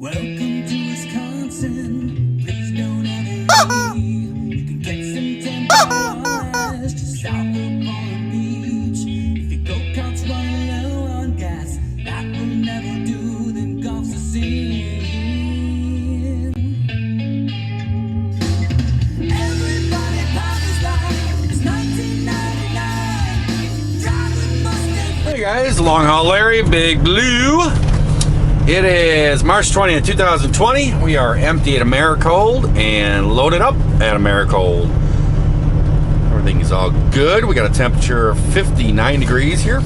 Welcome to Wisconsin. Please don't ever leave. You can get some temporary rest just south of Palm Beach. If your go-kart's running low on gas, that will never do. Then golf's the scene. Everybody parties like it's 1999. Driving Mustang. Hey guys, LongHaul Larry, Big Blue. It is March 20th, 2020. We are empty at Americold and loaded up at Americold. Everything is all good. We got a temperature of 59 degrees here.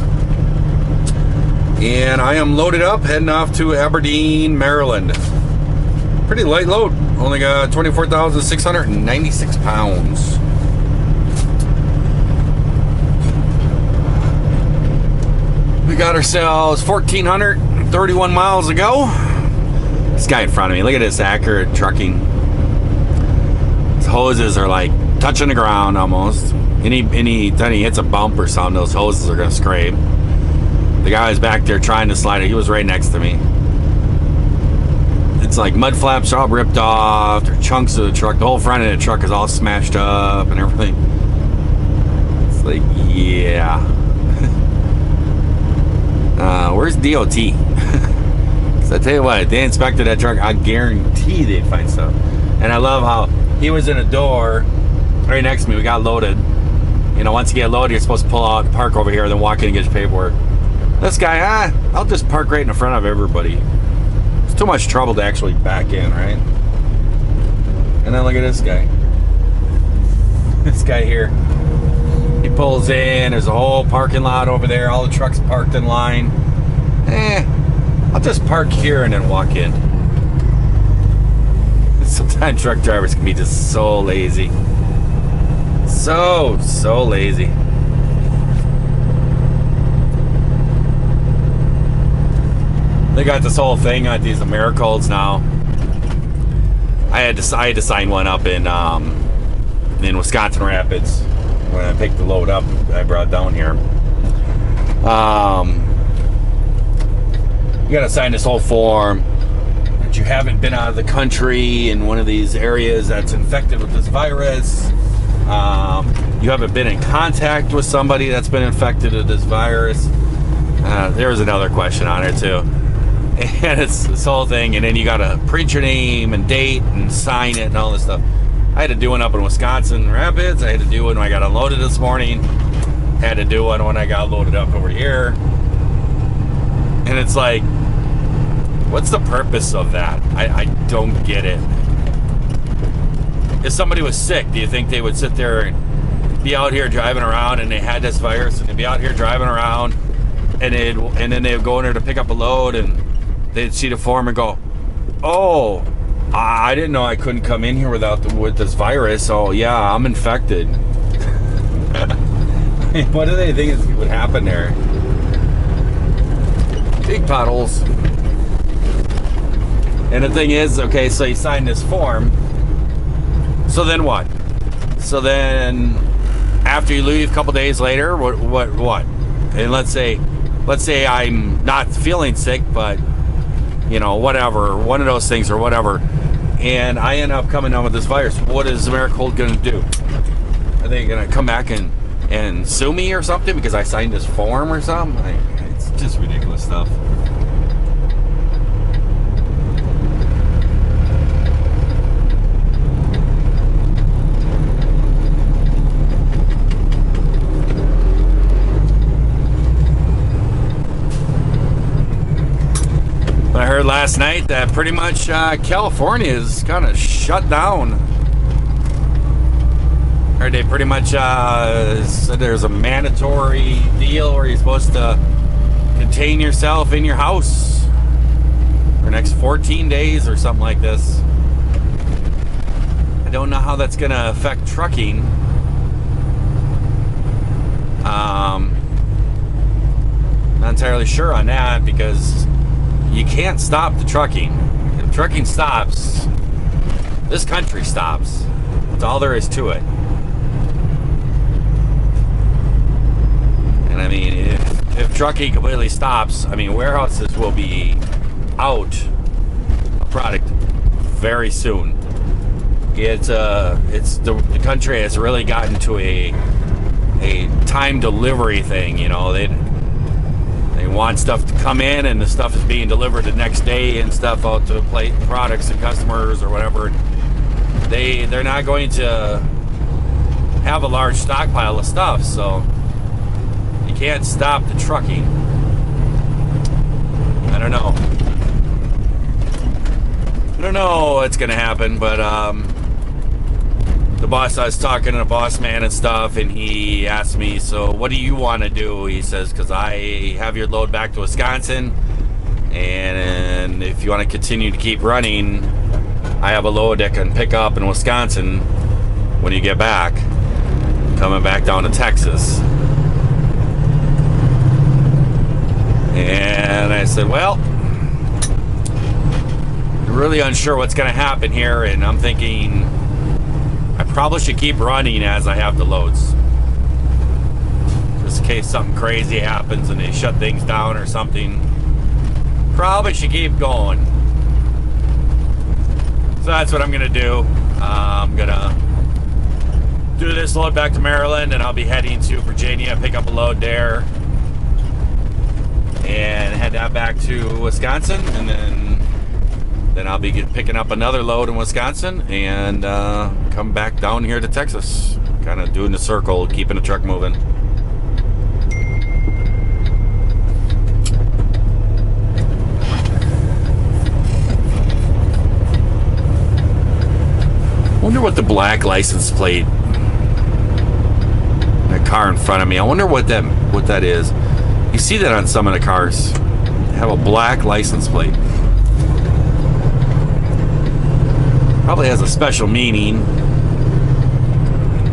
And I am loaded up, heading off to Aberdeen, Maryland. Pretty light load. Only got 24,696 pounds. We got ourselves 1,431 miles to go. This guy in front of me, look at this accurate trucking. His hoses are like touching the ground almost. Anytime he hits a bump or something, those hoses are gonna scrape. The guy was back there trying to slide it. He was right next to me. It's like mud flaps are all ripped off. There are chunks of the truck. The whole front of the truck is all smashed up and everything. It's like, yeah. Where's DOT? Because I tell you what, if they inspected that truck, I guarantee they'd find stuff. And I love how he was in a door right next to me. We got loaded. You know, once you get loaded, you're supposed to pull out, park over here, then walk in and get your paperwork. This guy, I'll just park right in front of everybody. It's too much trouble to actually back in, right? And then look at this guy. This guy here. He pulls in, there's a whole parking lot over there, all the trucks parked in line. I'll just park here and then walk in. Sometimes truck drivers can be just so lazy. So lazy. They got this whole thing on these Americolds now. I had to sign one up in Wisconsin Rapids. When I picked the load up, I brought down here. You gotta sign this whole form that you haven't been out of the country in one of these areas that's infected with this virus. You haven't been in contact with somebody that's been infected with this virus. There's another question on it too. And it's this whole thing, and then you gotta print your name and date and sign it and all this stuff. I had to do one up in Wisconsin Rapids. I had to do one when I got unloaded this morning. Had to do one when I got loaded up over here. And it's like, what's the purpose of that? I don't get it. If somebody was sick, do you think they would sit there and be out here driving around and they had this virus and they'd be out here driving around and then they would go in there to pick up a load and they'd see the form and go, oh, I didn't know I couldn't come in here with this virus. So yeah, I'm infected. What do they think would happen there? Big potholes. And the thing is, okay, so you sign this form. So then what? So then after you leave a couple days later, what? And let's say I'm not feeling sick, but you know, whatever, one of those things or whatever, and I end up coming down with this virus. What is Americold going to do? Are they going to come back and sue me or something because I signed this form or something? It's just ridiculous stuff. I heard last night that pretty much California is kind of shut down. Heard they pretty much said there's a mandatory deal where you're supposed to contain yourself in your house for the next 14 days or something like this. I don't know how that's going to affect trucking. Not entirely sure on that because you can't stop the trucking. If trucking stops, this country stops. That's all there is to it. And I mean, if trucking completely stops, I mean, warehouses will be out product very soon. The country has really gotten to a time delivery thing. You know, they want stuff to come in, and the stuff is being delivered the next day and stuff out to products and customers or whatever. They're not going to have a large stockpile of stuff, so you can't stop the trucking. I don't know what's gonna happen, but the boss, I was talking to the boss man and stuff, and he asked me, so what do you want to do? He says, because I have your load back to Wisconsin, and if you want to continue to keep running, I have a load that can pick up in Wisconsin when you get back, coming back down to Texas. And I said, well, I'm really unsure what's going to happen here, and I'm thinking I probably should keep running as I have the loads, just in case something crazy happens and they shut things down or something. Probably should keep going. So that's what I'm gonna do. I'm gonna do this load back to Maryland, and I'll be heading to Virginia, pick up a load there, and head that back to Wisconsin, and then I'll be picking up another load in Wisconsin and come back down here to Texas. Kind of doing the circle, keeping the truck moving. Wonder what the black license plate, that car in front of me, I wonder what that is. You see that on some of the cars. They have a black license plate. Probably has a special meaning.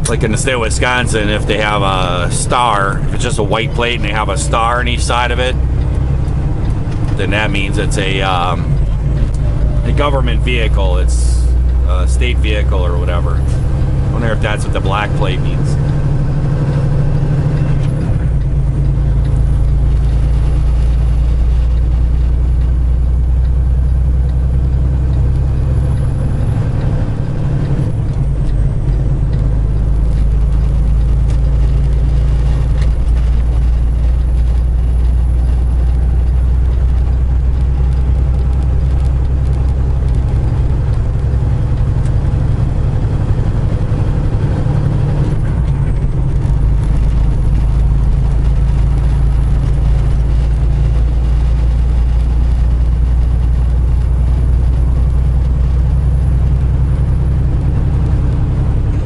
Like in the state of Wisconsin, if they have a star, if it's just a white plate and they have a star on each side of it, then that means it's a government vehicle. It's a state vehicle or whatever. I wonder if that's what the black plate means.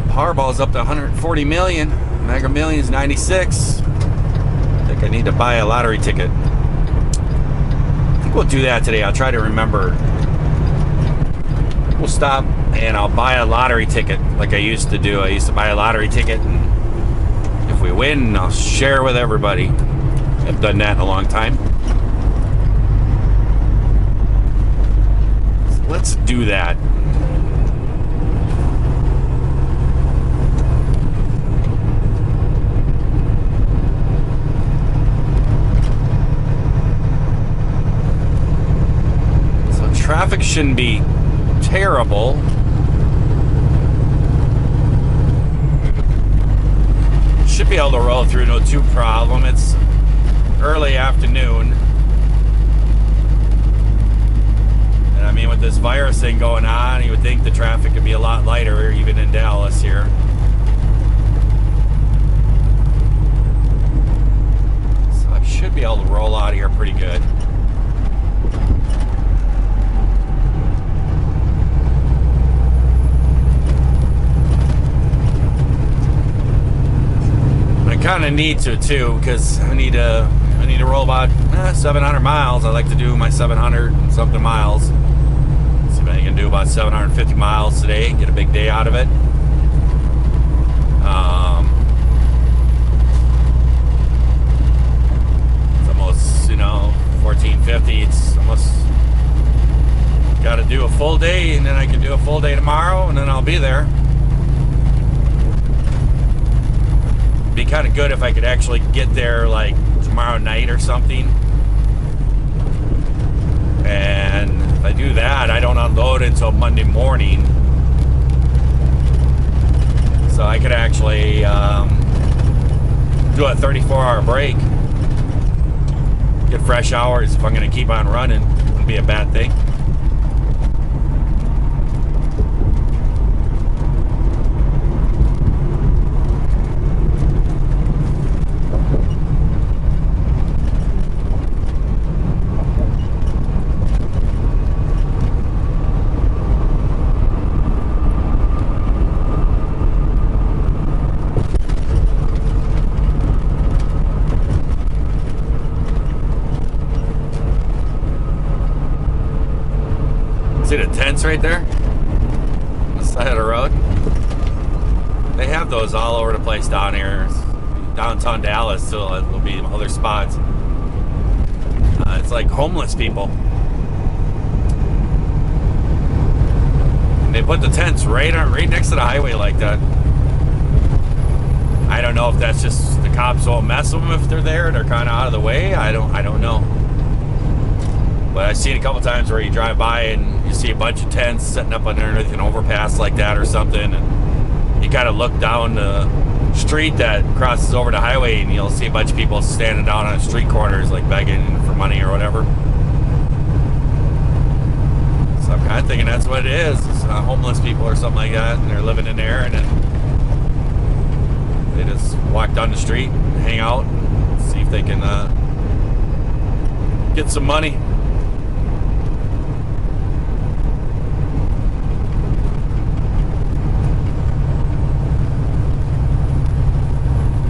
Powerball's up to 140 million. Mega Million's 96. I think I need to buy a lottery ticket. I think we'll do that today. I'll try to remember. We'll stop and I'll buy a lottery ticket like I used to do. I used to buy a lottery ticket, and if we win, I'll share with everybody. I've done that in a long time. So let's do that. Traffic shouldn't be terrible. Should be able to roll through, no problem. It's early afternoon. And I mean, with this virus thing going on, you would think the traffic could be a lot lighter, even in Dallas here. So I should be able to roll out of here pretty good. Kind of need to too, because I need to roll about 700 miles. I like to do my 700 and something miles. See if I can do about 750 miles today. Get a big day out of it. It's almost 1450. It's almost got to do a full day, and then I can do a full day tomorrow, and then I'll be there. Be kind of good if I could actually get there like tomorrow night or something, and if I do that, I don't unload until Monday morning. So I could actually do a 34-hour break. Get fresh hours if I'm going to keep on running. Wouldn't be a bad thing. See the tents right there? On the side of the road? They have those all over the place down here. Downtown Dallas, so there'll be other spots. It's like homeless people. And they put the tents right next to the highway like that. I don't know if that's just the cops won't mess with them if they're there. They're kind of out of the way. I don't know. But I've seen a couple times where you drive by and you see a bunch of tents setting up underneath an overpass like that or something, and you kind of look down the street that crosses over the highway and you'll see a bunch of people standing down on street corners like begging for money or whatever. So I'm kind of thinking that's what it is. It's homeless people or something like that, and they're living in there, and then they just walk down the street and hang out and see if they can get some money.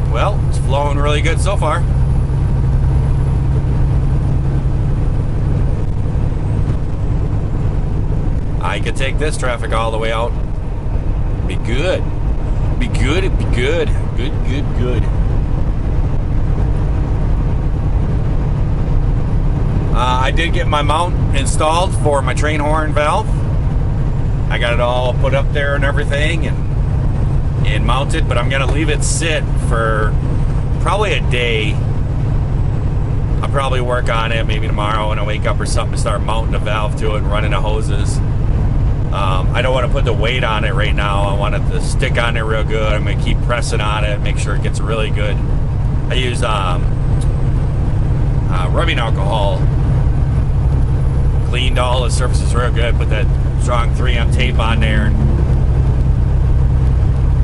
Well, it's flowing really good so far. I could take this traffic all the way out. Be good. Be good, it'd be good. Good. I did get my mount installed for my train horn valve. I got it all put up there and everything and mounted, but I'm gonna leave it sit for probably a day. I'll probably work on it maybe tomorrow when I wake up or something to start mounting the valve to it and running the hoses. I don't want to put the weight on it right now. I want it to stick on there real good. I'm gonna keep pressing on it, make sure it gets really good. I use rubbing alcohol, cleaned all the surfaces real good, put that strong 3M tape on there.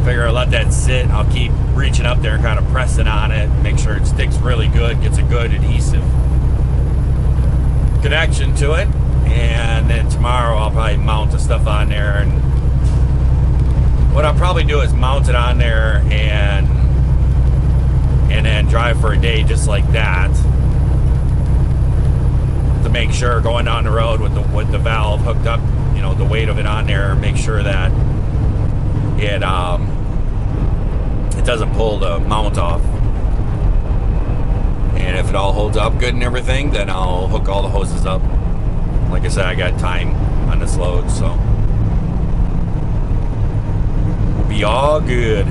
Figure I'll let that sit. I'll keep reaching up there and kind of pressing on it, make sure it sticks really good, gets a good adhesive connection to it. And then tomorrow I'll probably mount the stuff on there, and what I'll probably do is mount it on there and then drive for a day just like that, to make sure going down the road with the valve hooked up, you know, the weight of it on there, make sure that it doesn't pull the mount off. And if it all holds up good and everything, then I'll hook all the hoses up. Like I said, I got time on this load, so we'll be all good.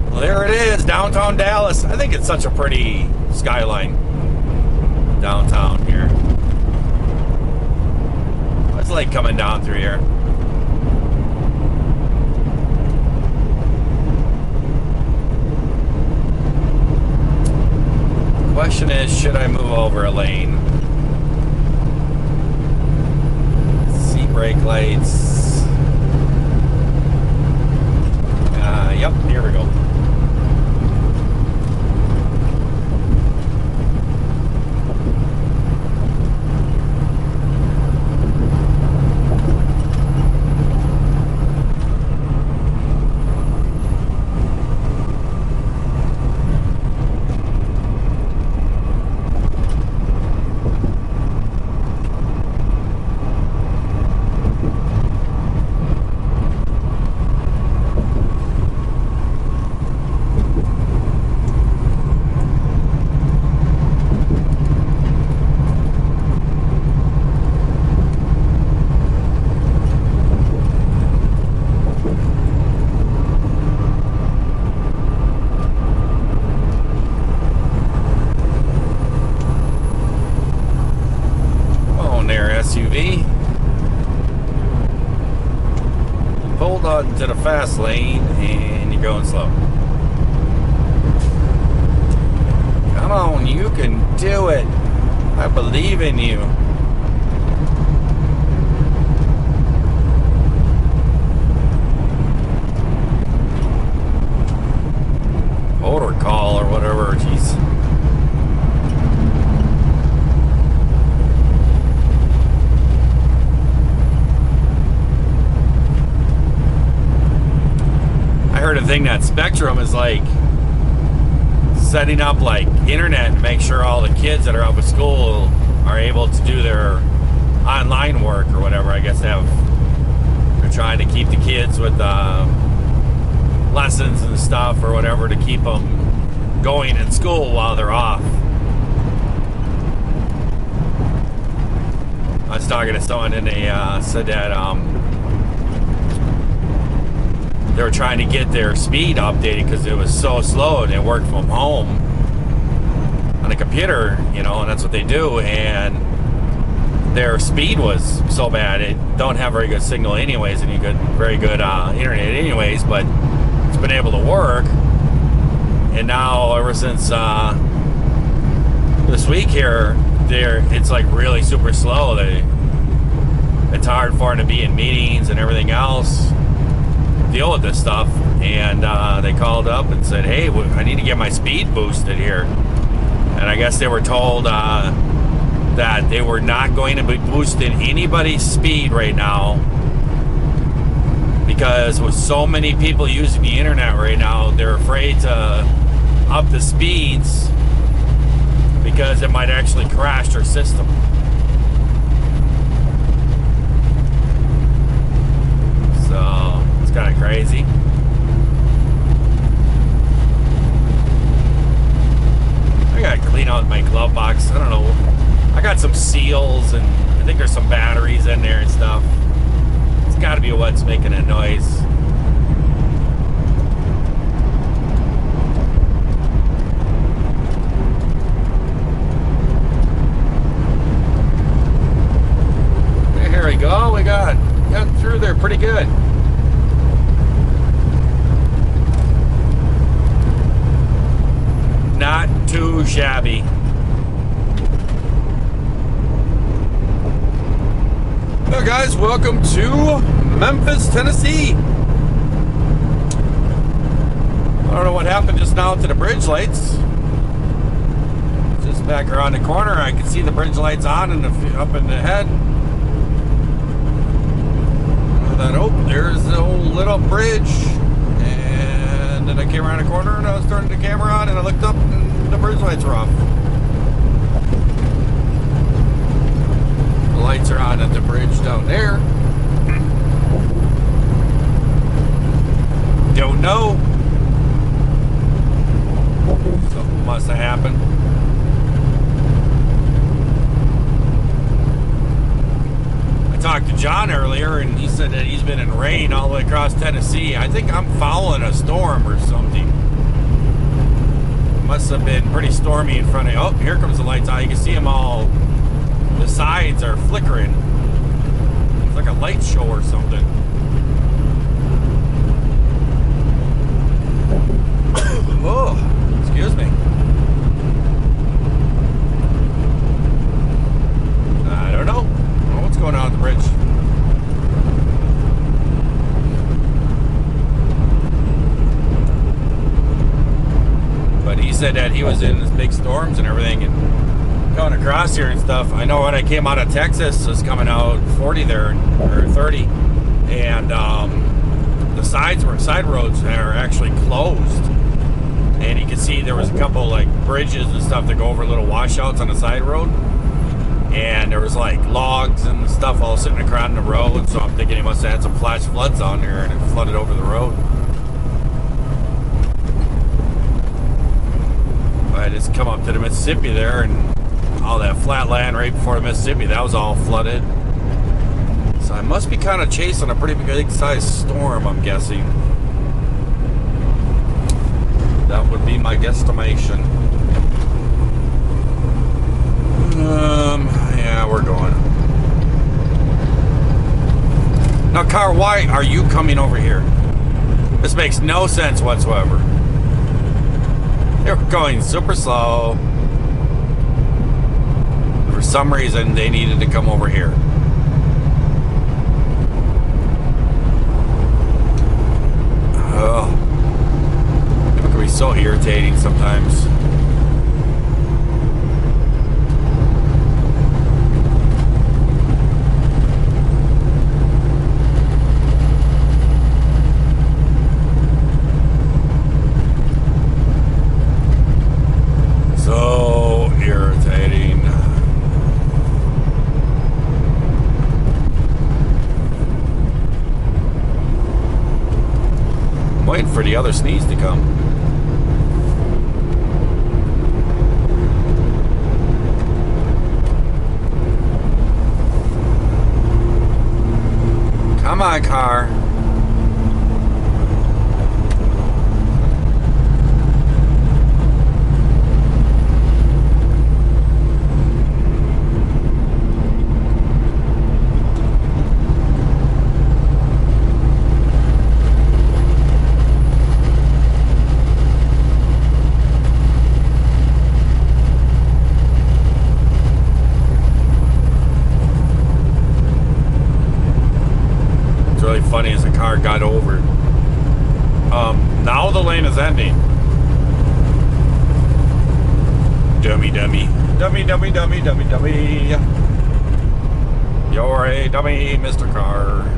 Well, there it is, downtown Dallas. I think it's such a pretty skyline downtown here. It's like coming down through here. Question is, should I move over a lane? See brake lights. Yep, here we go. be. You pulled onto the fast lane and you're going slow. Come on, you can do it. I believe in you. Order call or whatever, jeez. I heard a thing that Spectrum is like setting up like internet to make sure all the kids that are out of school are able to do their online work or whatever. I guess they're trying to keep the kids with lessons and stuff or whatever to keep them going in school while they're off. I was talking to someone and they said that they were trying to get their speed updated because it was so slow and they worked from home on a computer, you know, and that's what they do, and their speed was so bad it don't have very good signal anyways, and very good internet anyways, but it's been able to work. And now ever since this week here, it's like really super slow. It's hard for them to be in meetings and everything else, deal with this stuff, and they called up and said, hey, I need to get my speed boosted here. And I guess they were told that they were not going to be boosting anybody's speed right now because with so many people using the internet right now, they're afraid to up the speeds because it might actually crash their system. So it's kind of crazy. I gotta clean out my glove box. I don't know. I got some seals and I think there's some batteries in there and stuff. It's gotta be what's making a noise. Here we go. We got through there pretty good. Not too shabby. Hey guys, welcome to Memphis, Tennessee. I don't know what happened just now to the bridge lights. Just back around the corner, I can see the bridge lights on and up in the head. There's the old lit up bridge. And then I came around the corner and I was turning the camera on and I looked up and the bridge lights were off. The lights are on at the bridge down there. Don't know. Something must have happened. I talked to John earlier and he said that he's been in rain all the way across Tennessee. I think I'm following a storm or something. Must have been pretty stormy in front of you. Oh, here comes the lights on. You can see them all. The sides are flickering. It's like a light show or something. Oh, excuse me. I don't know. What's going on at the bridge? But he said that he was in this big storms and everything and going across here and stuff. I know when I came out of Texas, I was coming out 40 there, or 30, and the side roads are actually closed. And you can see there was a couple like bridges and stuff that go over little washouts on the side road. And there was like logs and stuff all sitting across the road. So I'm thinking he must have had some flash floods on there and it flooded over the road. But I just come up to the Mississippi there and all that flat land right before the Mississippi, that was all flooded. So I must be kind of chasing a pretty big sized storm, I'm guessing. That would be my guesstimation. Yeah, we're going. why are you coming over here? This makes no sense whatsoever. They were going super slow. For some reason, they needed to come over here. Oh, it can be so irritating sometimes. So irritating. I'm waiting for the other sneeze to come. Come on, car. Funny as the car got over. Now the lane is ending. Dummy, dummy. Dummy, dummy, dummy, dummy, dummy. You're a dummy, Mr. Car.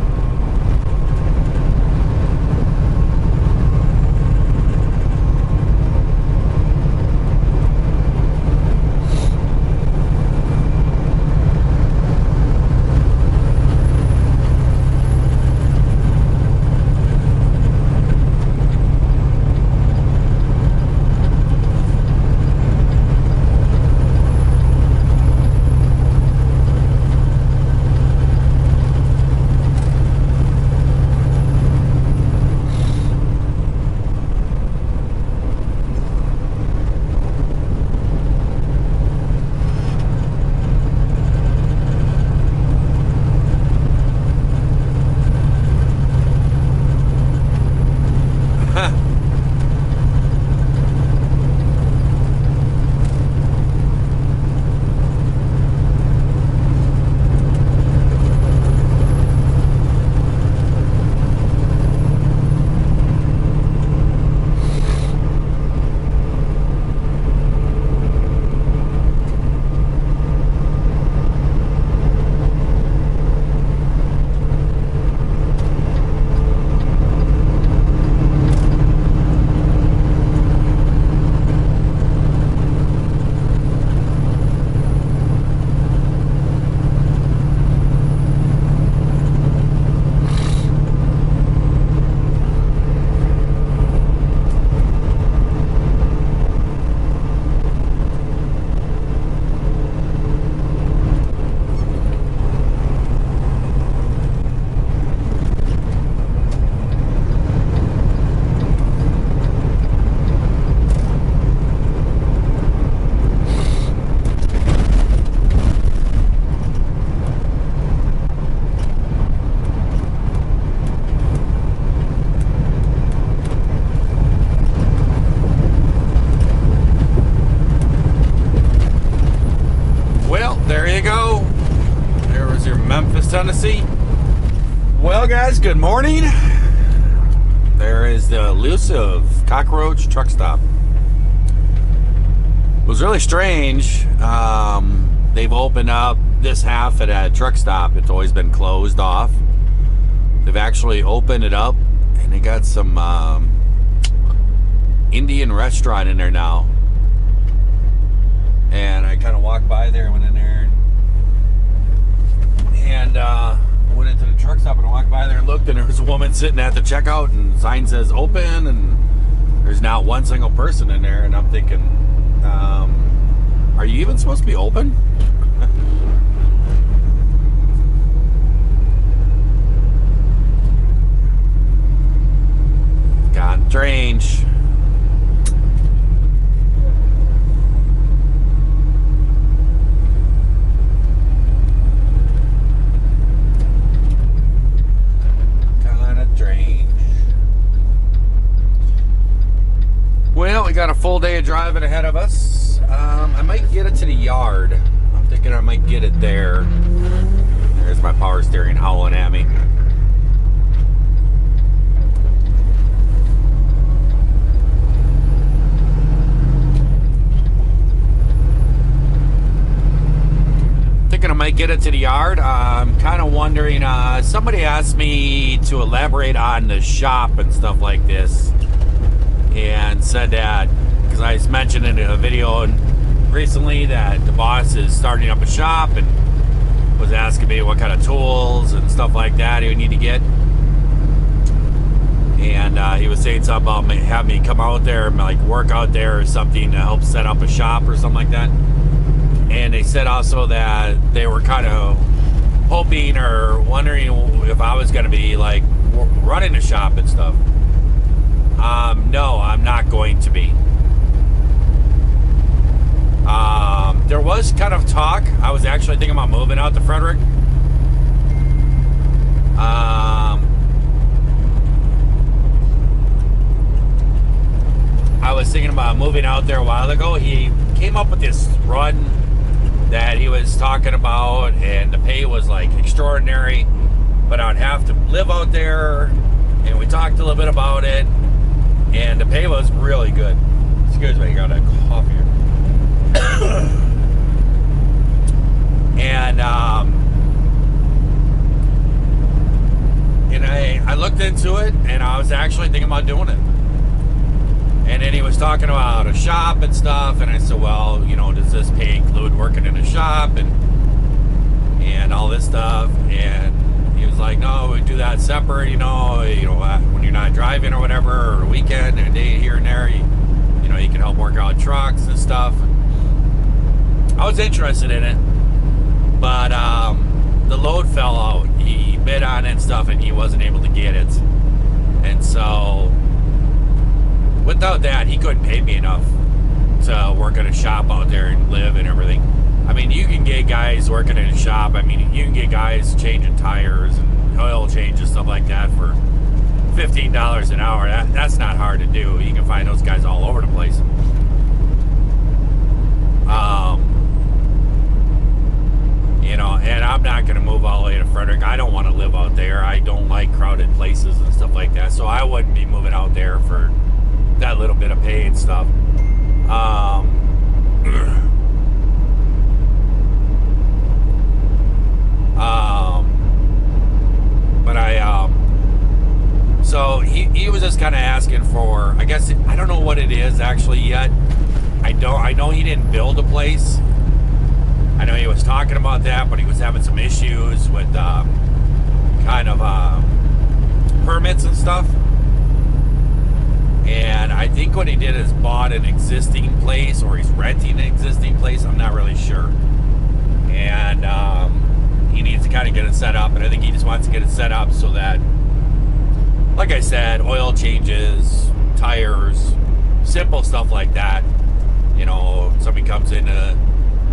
Tennessee. Well, guys, good morning. There is the elusive CockRoach truck stop. It was really strange. They've opened up this half at a truck stop. It's always been closed off. They've actually opened it up, and they got some Indian restaurant in there now. And I kind of walked by there, went in there, and went into the truck stop, and I walked by there and looked, and there was a woman sitting at the checkout, and the sign says open, and there's not one single person in there. And I'm thinking, are you even supposed to be open? Got strange. full day of driving ahead of us. I might get it to the yard. I'm thinking I might get it there. There's my power steering howling at me. Thinking I might get it to the yard. I'm kind of wondering, somebody asked me to elaborate on the shop and stuff like this, and said that, because I mentioned in a video recently that the boss is starting up a shop and was asking me what kind of tools and stuff like that he would need to get. And he was saying something about having me come out there and like work out there or something to help set up a shop or something like that. And they said also that they were kind of hoping or wondering if I was going to be like running a shop and stuff. No, I'm not going to be. There was kind of talk. I was actually thinking about moving out to Frederick. I was thinking about moving out there a while ago. He came up with this run that he was talking about, and the pay was like extraordinary, but I would have to live out there, and we talked a little bit about it, and the pay was really good. Excuse me, I got a cough here. And I looked into it, and I was actually thinking about doing it. And then he was talking about a shop and stuff, and I said, well, you know, does this pay include working in a shop and all this stuff? And he was like, no, we do that separate, you know, when you're not driving or whatever, or a weekend, or a day here and there, you know, you can help work out trucks and stuff. I was interested in it, but the load fell out. He bid on it and stuff, and he wasn't able to get it. And so without that, he couldn't pay me enough to work at a shop out there and live and everything. I mean, you can get guys working in a shop. I mean, you can get guys changing tires and oil change and stuff like that for $15 an hour. That's not hard to do. You can find those guys all over the place. You know, and I'm not going to move all the way to Frederick. I don't want to live out there. I don't like crowded places and stuff like that. So I wouldn't be moving out there for that little bit of pay and stuff. So he was just kind of asking for, I guess, I don't know what it is actually yet. I know he didn't build a place. I know he was talking about that, but he was having some issues with kind of permits and stuff. And I think what he did is bought an existing place, or he's renting an existing place. I'm not really sure. And he needs to kind of get it set up. And I think he just wants to get it set up so that, like I said, oil changes, tires, simple stuff like that. You know, if somebody comes into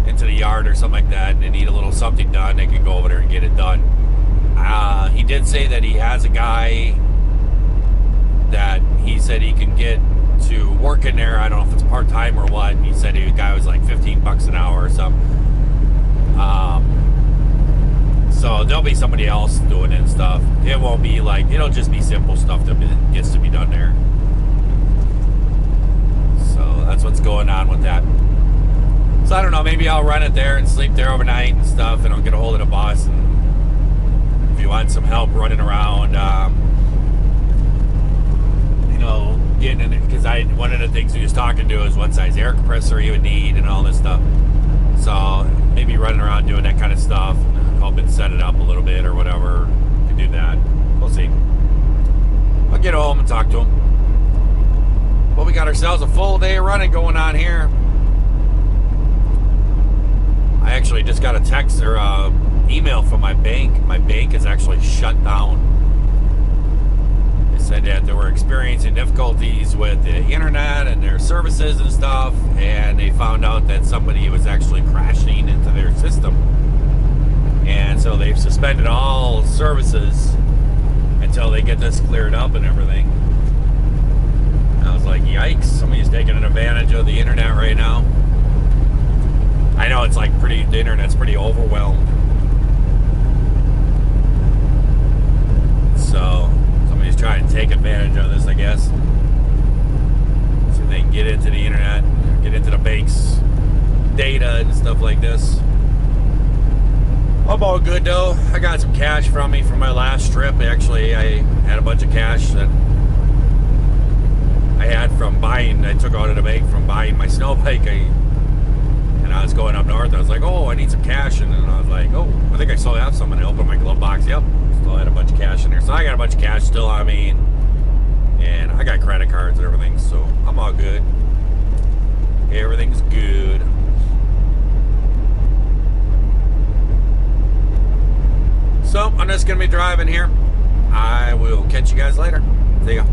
the yard or something like that and they need a little something done, they can go over there and get it done. He did say that he has a guy that he said he can get to work in there. I don't know if it's part-time or what. He said the guy was like $15 an hour or something. So there'll be somebody else doing it and stuff. It won't be like, it'll just be simple stuff that gets to be done there. So that's what's going on with that. So I don't know, maybe I'll run it there and sleep there overnight and stuff, and I'll get a hold of the boss, and if you want some help running around, you know, getting in it, because one of the things he was talking to is what size air compressor he would need and all this stuff. So maybe running around doing that kind of stuff, helping set it up a little bit or whatever, to do that. We'll see. I'll get home and talk to him. Well, we got ourselves a full day of running going on here. I actually just got a text or email from my bank. My bank is actually shut down. They said that they were experiencing difficulties with the internet and their services and stuff, and they found out that somebody was actually crashing into their system. And so they've suspended all services until they get this cleared up and everything. I was like, yikes, somebody's taking advantage of the internet right now. I know it's like the internet's pretty overwhelmed. So somebody's trying to take advantage of this, I guess. So they can get into the internet, get into the bank's data and stuff like this. I'm all good though. I got some cash from me from my last trip. Actually, I had a bunch of cash that I had from buying. I took out of the bank from buying my snow bike. And I was going up north. I was like, oh, I need some cash. And then I was like, oh, I think I still have some. And I opened my glove box. Yep, still had a bunch of cash in there. So I got a bunch of cash still on me. And I got credit cards and everything. So I'm all good. Everything's good. So I'm just going to be driving here. I will catch you guys later. See ya.